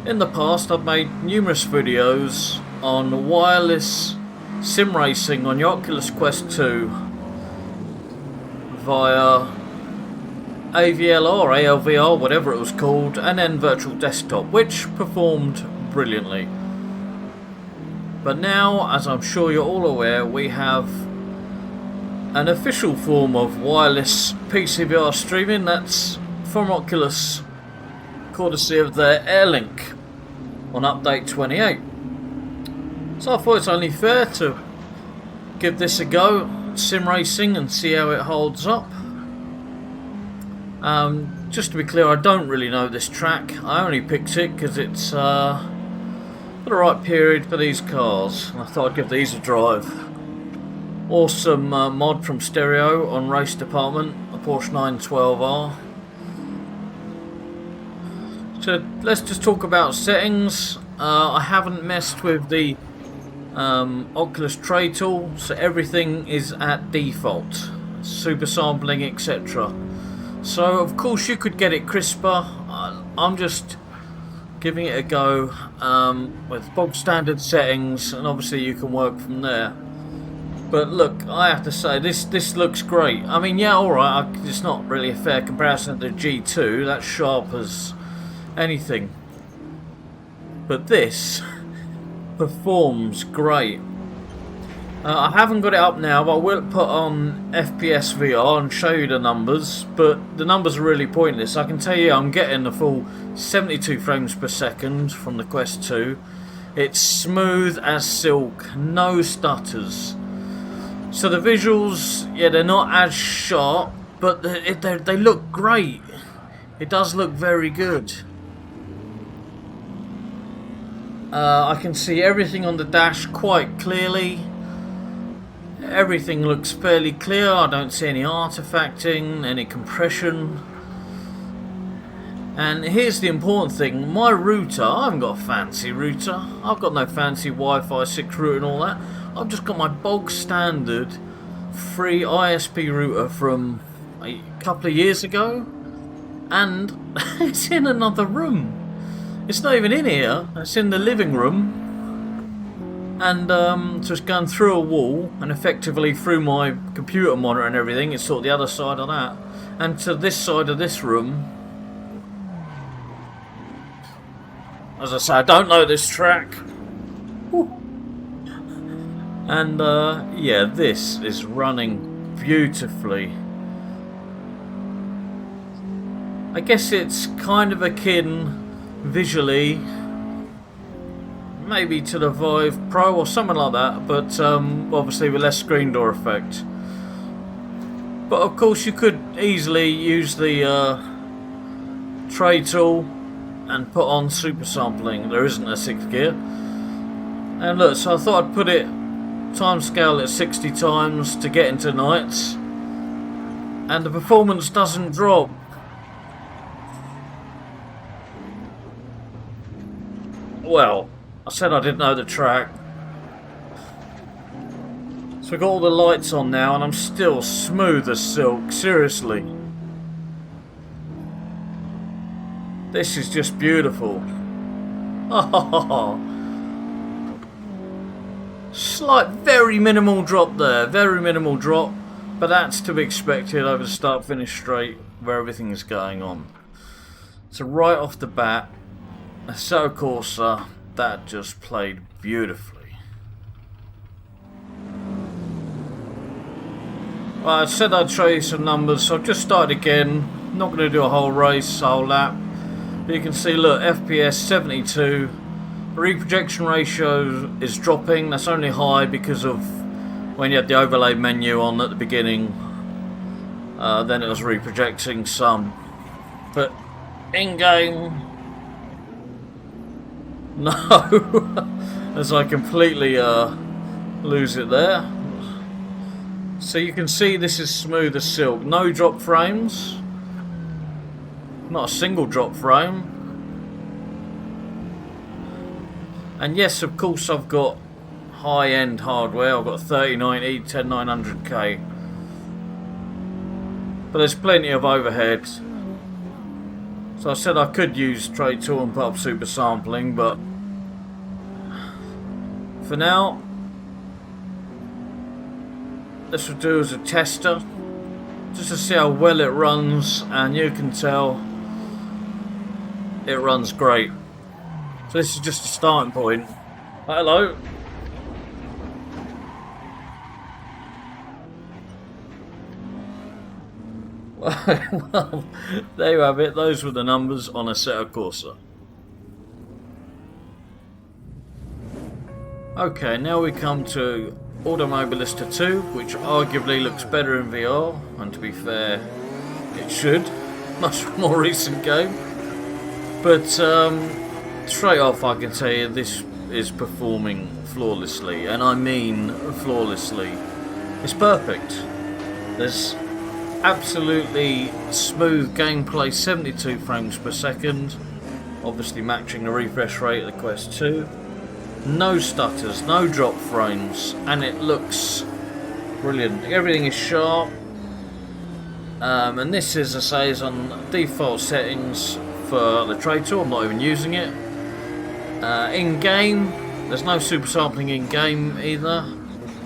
In the past, I've made numerous videos on wireless sim racing on your Oculus Quest 2 via AVL or ALVR, whatever it was called, and then Virtual Desktop, which performed brilliantly. But now, as I'm sure you're all aware, we have an official form of wireless PCVR streaming that's from Oculus, courtesy of their AirLink on update 28. So I thought it's only fair to give this a go, sim racing, and see how it holds up. Just to be clear, I don't really know this track. I only picked it because it's for the right period for these cars. I thought I'd give these a drive. Awesome mod from Stereo on Race Department, a Porsche 912R. So let's just talk about settings. I haven't messed with the Oculus Tray tool, so everything is at default, super sampling, etc. So of course you could get it crisper. I'm just giving it a go with bog standard settings, and obviously you can work from there. But look, I have to say, this looks great. I mean, yeah, alright, it's not really a fair comparison to G2, that's sharp as anything. But this performs great. I haven't got it up now, but I will put on FPS VR and show you the numbers. But the numbers are really pointless. I can tell you I'm getting the full 72 frames per second from the Quest 2. It's smooth as silk, no stutters. So the visuals, yeah, they're not as sharp, but they look great. It does look very good. I can see everything on the dash quite clearly. Everything looks fairly clear. I don't see any artifacting, any compression. And here's the important thing, my router, I haven't got a fancy router. I've got no fancy Wi-Fi 6 router and all that. I've just got my bog standard free ISP router from a couple of years ago. And it's in another room. It's not even in here, it's in the living room. And so it's going through a wall and effectively through my computer monitor and everything. It's sort of the other side of that. And to this side of this room. As I say, I don't know this track. Woo. And yeah, this is running beautifully. I guess it's kind of akin visually maybe to the Vive Pro or something like that, but obviously with less screen door effect. But of course you could easily use the tray tool and put on super sampling. There isn't a 6th gear. And look, so I thought I'd put it timescale at 60 times to get into nights, and the performance doesn't drop. Well, I said I didn't know the track. So we've got all the lights on now and I'm still smooth as silk, seriously. This is just beautiful. Oh, slight, very minimal drop there, very minimal drop, but that's to be expected over the start-finish straight where everything is going on. So right off the bat, Assetto Corsa, that just played beautifully. Well, I said I'd show you some numbers, so I've just started again. I'm not going to do a whole race, a whole lap. But you can see, look, FPS 72. Reprojection ratio is dropping. That's only high because of when you had the overlay menu on at the beginning. Then it was reprojecting some. But in-game, no. As I completely lose it there. So you can see this is smooth as silk. No drop frames. Not a single drop frame. And yes, of course I've got high-end hardware. I've got 3090, 10900K. But there's plenty of overhead. So I said I could use Trade Tool and put up super sampling, but for now, this will do as a tester, just to see how well it runs, and you can tell it runs great. So this is just a starting point. Hello. Well, there you have it. Those were the numbers on Assetto Corsa. Okay, now we come to Automobilista 2, which arguably looks better in VR, and to be fair, it should. Much more recent game. But straight off I can tell you this is performing flawlessly, and I mean flawlessly. It's perfect. There's absolutely smooth gameplay, 72 frames per second, obviously matching the refresh rate of the Quest 2. No stutters, no drop frames, and it looks brilliant. Everything is sharp, and this is, I say, is on default settings for the Trade Tool. I'm not even using it. In game, there's no super sampling in game either,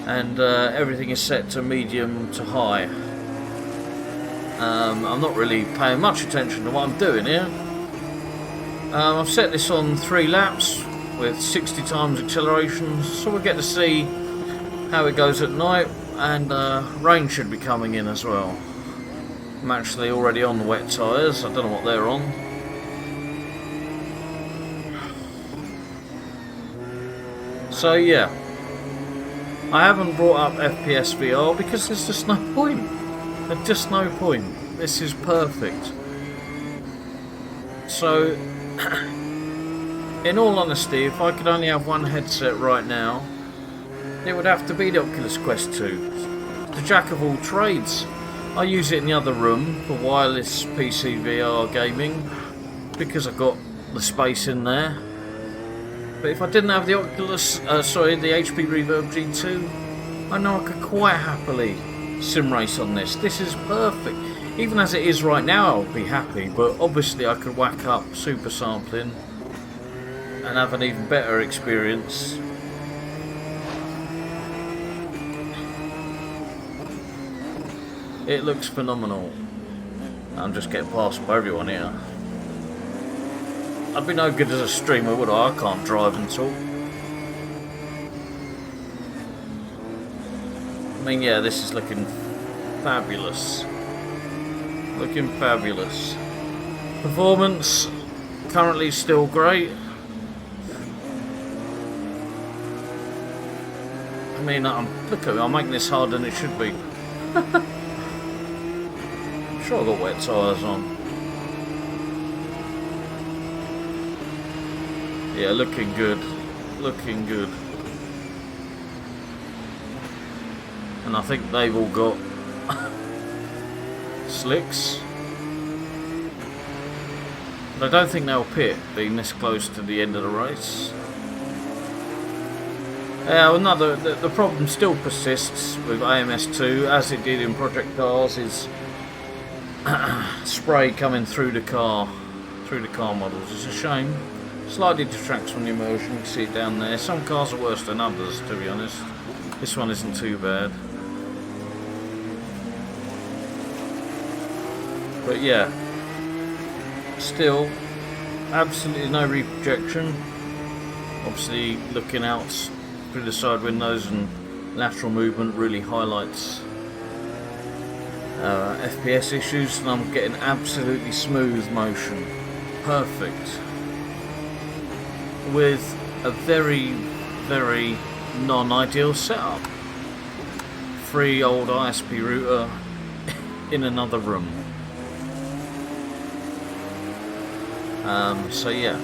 and everything is set to medium to high. I'm not really paying much attention to what I'm doing here. I've set this on 3 laps with 60 times acceleration, so we'll get to see how it goes at night, and rain should be coming in as well. I'm actually already on the wet tyres, I don't know what they're on. So yeah, I haven't brought up FPS VR because there's just no point. There's just no point. This is perfect. So, in all honesty, if I could only have one headset right now, it would have to be the Oculus Quest 2. The jack of all trades. I use it in the other room for wireless PC VR gaming because I've got the space in there. But if I didn't have the Oculus, the HP Reverb G2, I know I could quite happily sim race on this. This is perfect. Even as it is right now, I'll be happy, but obviously I could whack up super sampling and have an even better experience. It looks phenomenal. I'm just getting passed by everyone here. I'd be no good as a streamer, would I? I can't drive and talk. I mean, yeah, this is looking fabulous. Looking fabulous. Performance, currently still great. I mean, look at me, I'm making this harder than it should be. I'm sure I've got wet tyres on. Yeah, looking good. Looking good. And I think they've all got slicks. But I don't think they'll pit, being this close to the end of the race. The problem still persists with AMS2, as it did in Project Cars, is spray coming through the car models. It's a shame. Slightly detracts from the immersion. You can see it down there. Some cars are worse than others, to be honest. This one isn't too bad. But yeah, still absolutely no reprojection. Obviously looking out through the side windows and lateral movement really highlights FPS issues, and I'm getting absolutely smooth motion. Perfect. With a very, very non-ideal setup. Free old ISP router in another room. So yeah.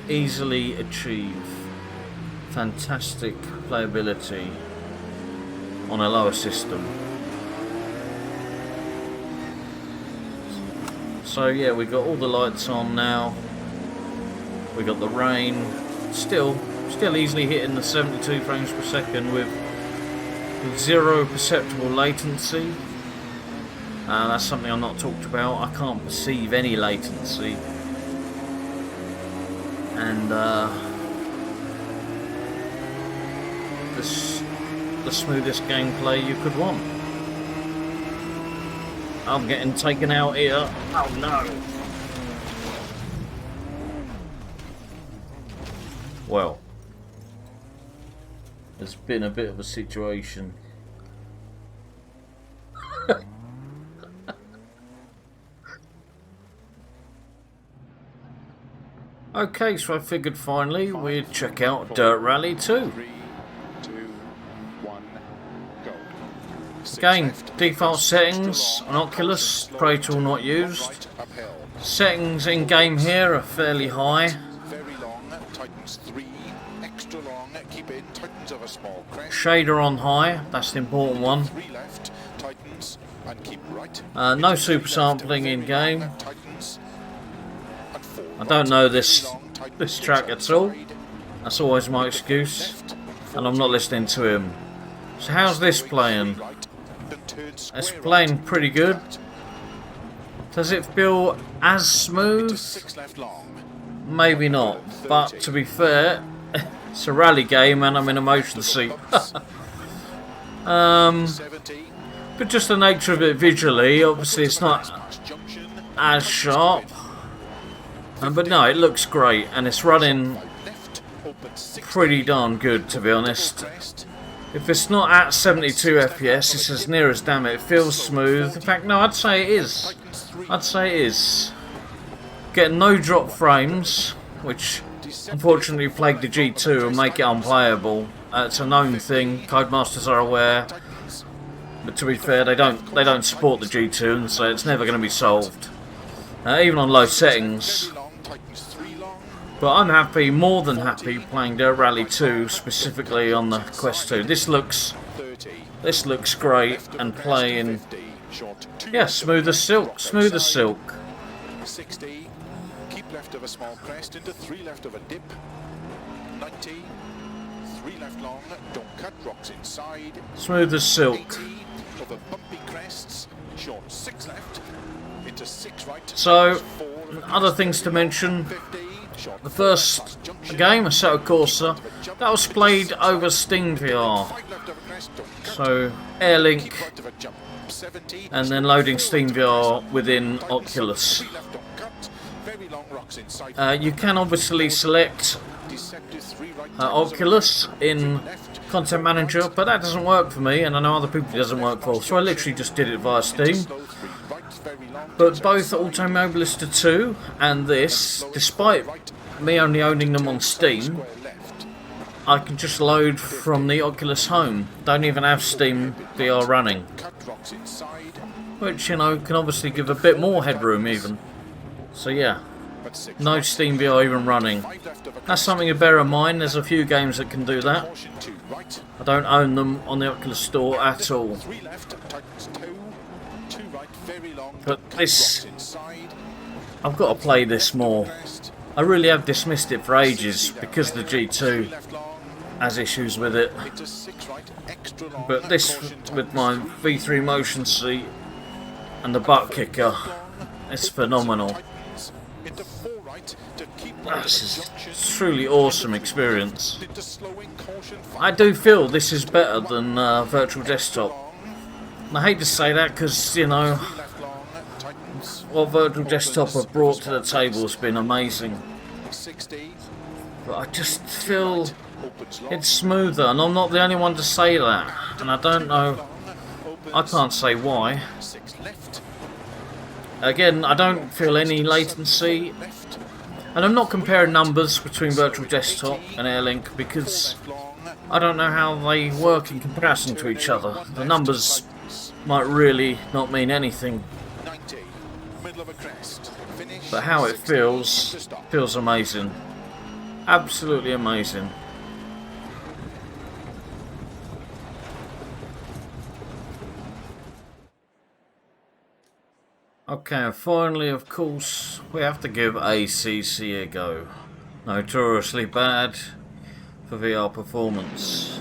Easily achieve fantastic playability on a lower system. So yeah, we got all the lights on now. We got the rain. Still easily hitting the 72 frames per second with with 0 perceptible latency. That's something I've not talked about. I can't perceive any latency. And the smoothest gameplay you could want. I'm getting taken out here. Oh no! Well, there's been a bit of a situation. Okay, so I figured finally we'd check out Dirt Rally 2. 3, 2, 1, go. Again, default settings on Oculus, Pro Tool not used. Settings in game here are fairly high. Very long, tightens 3, extra long, keep in, tightens of a small crest. Shader on high, that's the important one. 3 left, tightens, and keep right. No super sampling in game. I don't know this track at all. That's always my excuse, and I'm not listening to him. So how's this playing? It's playing pretty good. Does it feel as smooth? Maybe not, but to be fair, it's a rally game and I'm in a motion seat. But just the nature of it visually, obviously it's not as sharp. But no, it looks great, and it's running pretty darn good, to be honest. If it's not at 72 FPS, it's as near as damn it. It feels smooth. In fact, no, I'd say it is. I'd say it is. Getting no drop frames, which unfortunately plague the G2 and make it unplayable. It's a known thing. Codemasters are aware. But to be fair, they don't support the G2, and so it's never going to be solved. Even on low settings. But I'm happy, more than happy, playing Dirt Rally 2 specifically on the Quest 2. This looks great, and playing, yeah, smooth as silk, smooth as silk. 60, keep left of a small crest into 3 left of a dip. 90, 3 left long, don't cut, rocks inside. Smooth as silk. 80 over bumpy crests, short 6 left into 6 right. So, other things to mention. The first game, Assetto Corsa, that was played over SteamVR. So, AirLink, and then loading SteamVR within Oculus. You can obviously select Oculus in Content Manager, but that doesn't work for me, and I know other people it doesn't work for, so I literally just did it via Steam. But both Automobilista 2 and this, despite me only owning them on Steam, I can just load from the Oculus Home. Don't even have Steam VR running. Which, you know, can obviously give a bit more headroom even. So yeah, no Steam VR even running. That's something to bear in mind. There's a few games that can do that. I don't own them on the Oculus Store at all. But this, I've got to play this more. I really have dismissed it for ages because the G2 has issues with it. But this, with my V3 motion seat and the butt kicker, it's phenomenal. This is a truly awesome experience. I do feel this is better than Virtual Desktop. And I hate to say that because, you know, what Virtual Desktop have brought to the table has been amazing. But I just feel it's smoother, and I'm not the only one to say that. And I don't know, I can't say why. Again, I don't feel any latency. And I'm not comparing numbers between Virtual Desktop and AirLink because I don't know how they work in comparison to each other. The numbers might really not mean anything. But how it feels amazing. Absolutely amazing. Okay, and finally, of course, we have to give ACC a go. Notoriously bad for VR performance.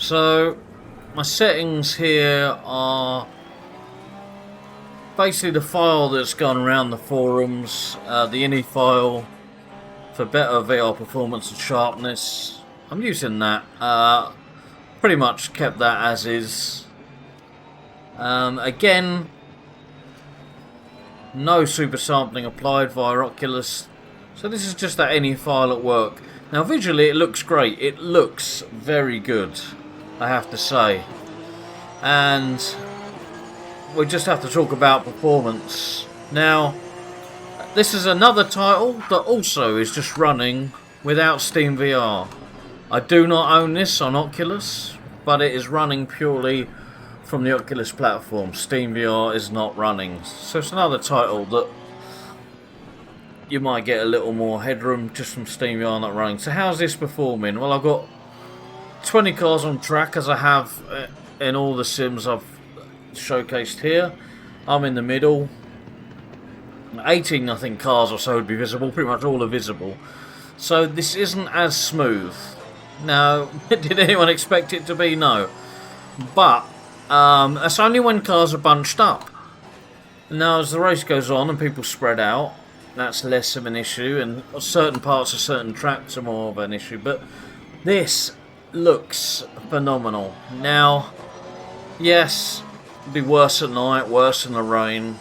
So my settings here are basically the file that's gone around the forums, the ini file for better VR performance and sharpness. I'm using that. Pretty much kept that as is. Again, no super sampling applied via Oculus. So this is just that ini file at work. Now visually it looks great. It looks very good, I have to say. And we just have to talk about performance. Now, this is another title that also is just running without Steam VR. I do not own this on Oculus, but it is running purely from the Oculus platform. Steam VR is not running. So it's another title that you might get a little more headroom just from Steam VR not running. So how's this performing? Well, I've got 20 cars on track, as I have in all the sims I've showcased here. I'm in the middle. 18, I think, cars or so would be visible. Pretty much all are visible. So this isn't as smooth. Now, did anyone expect it to be? No. But that's only when cars are bunched up. Now, as the race goes on and people spread out, that's less of an issue, and certain parts of certain tracks are more of an issue. But this looks phenomenal. Now, yes, it'd be worse at night, worse in the rain,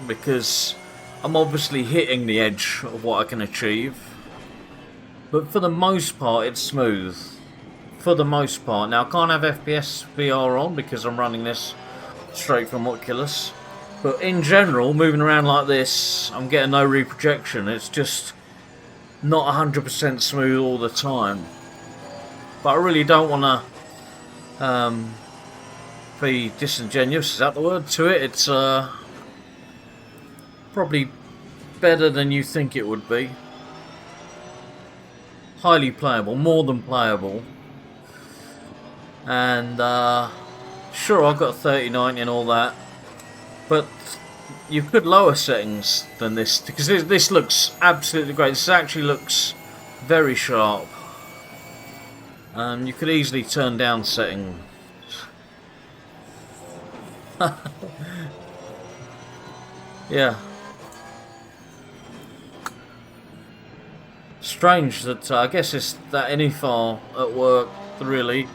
because I'm obviously hitting the edge of what I can achieve. But for the most part, it's smooth. For the most part. Now, I can't have FPS VR on because I'm running this straight from Oculus. But in general, moving around like this, I'm getting no reprojection. It's just not 100% smooth all the time. But I really don't want to be disingenuous, is that the word, to it. It's probably better than you think it would be. Highly playable, more than playable. And sure, I've got 3090 and all that, but you could lower settings than this, because this looks absolutely great. This actually looks very sharp. You could easily turn down settings. Yeah. Strange that I guess it's that ini file at work, really,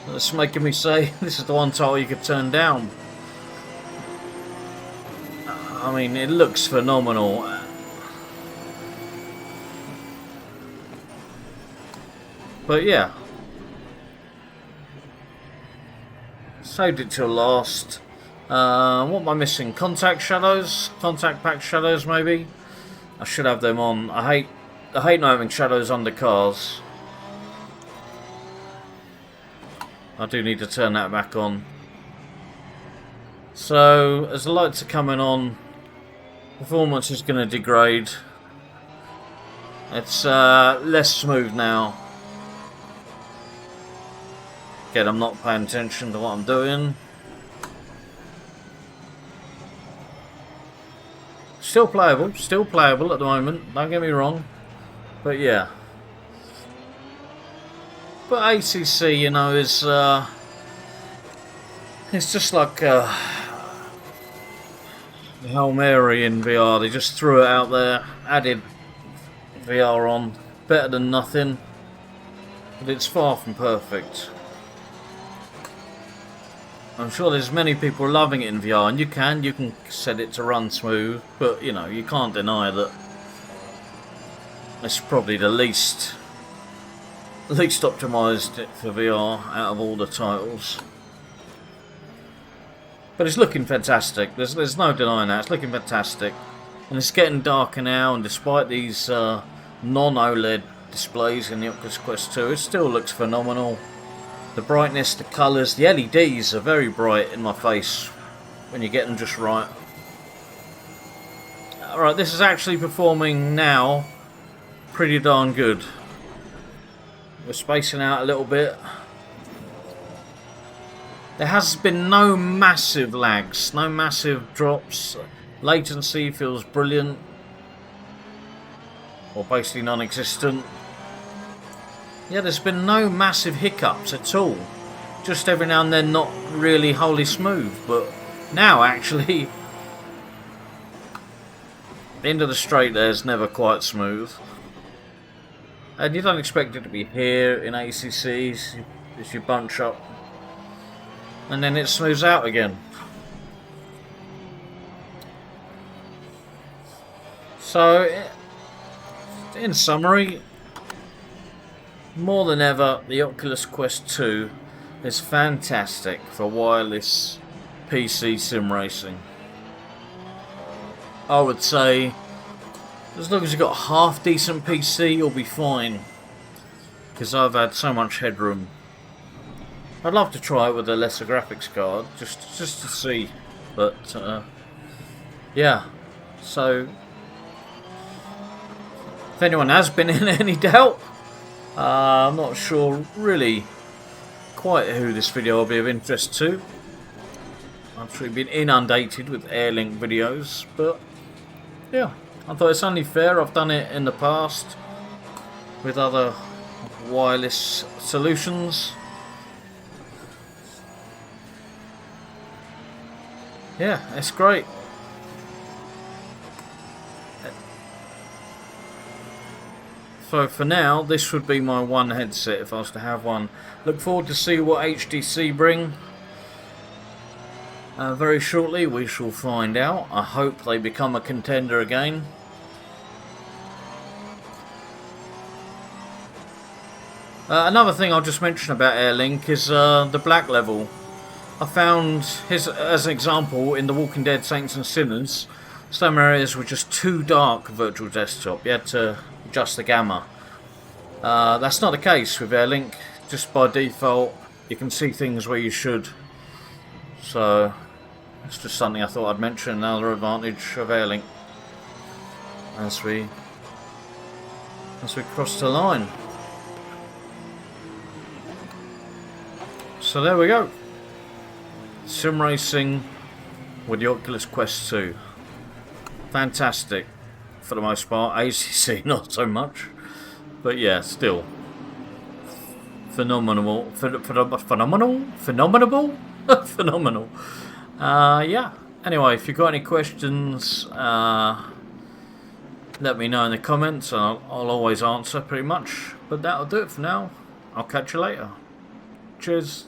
that's making me say this is the one title you could turn down. I mean, it looks phenomenal. But yeah. Saved it till last. What am I missing? Contact shadows? Contact pack shadows, maybe? I should have them on. I hate not having shadows under cars. I do need to turn that back on. So, as the lights are coming on, performance is going to degrade. It's less smooth now. Again, I'm not paying attention to what I'm doing. Still playable at the moment, don't get me wrong. But yeah. But ACC, you know, is it's just like Hail Mary in VR. They just threw it out there, added VR on. Better than nothing, but it's far from perfect. I'm sure there's many people loving it in VR, and you can set it to run smooth, but you know, you can't deny that it's probably the least optimised for VR out of all the titles. But it's looking fantastic. There's no denying that. It's looking fantastic, and it's getting darker now. And despite these non-OLED displays in the Oculus Quest 2, it still looks phenomenal. The brightness, the colours, the LEDs are very bright in my face when you get them just right. Alright, this is actually performing now pretty darn good. We're spacing out a little bit. There has been no massive lags, no massive drops. Latency feels brilliant, or basically non-existent. Yeah, there's been no massive hiccups at all. just every now and then not really wholly smooth, but now actually the end of the straight there's never quite smooth. And you don't expect it to be here in ACCs as you bunch up, and then it smooths out again. So, in summary, more than ever, the Oculus Quest 2 is fantastic for wireless PC sim racing. I would say, as long as you've got a half decent PC, you'll be fine. Because I've had so much headroom. I'd love to try it with a lesser graphics card, just to see. But yeah. So, if anyone has been in any doubt, I'm not sure really quite who this video will be of interest to. I've actually been inundated with AirLink videos, but yeah, I thought it's only fair. I've done it in the past with other wireless solutions. Yeah, it's great. So for now, this would be my one headset if I was to have one. Look forward to see what HTC bring. Very shortly we shall find out. I hope they become a contender again. Another thing I'll just mention about AirLink is the black level. I found, as an example, in The Walking Dead Saints and Sinners, some areas were just too dark for Virtual Desktop. You had to adjust the gamma. That's not the case with AirLink. Just by default, you can see things where you should. So, it's just something I thought I'd mention. Another advantage of AirLink as we cross the line. So there we go. Sim racing with the Oculus Quest 2. Fantastic for the most part. ACC not so much, but yeah, still phenomenal. Phenomenal. Yeah. Anyway, if you've got any questions, let me know in the comments, and I'll always answer pretty much. But that'll do it for now. I'll catch you later. Cheers.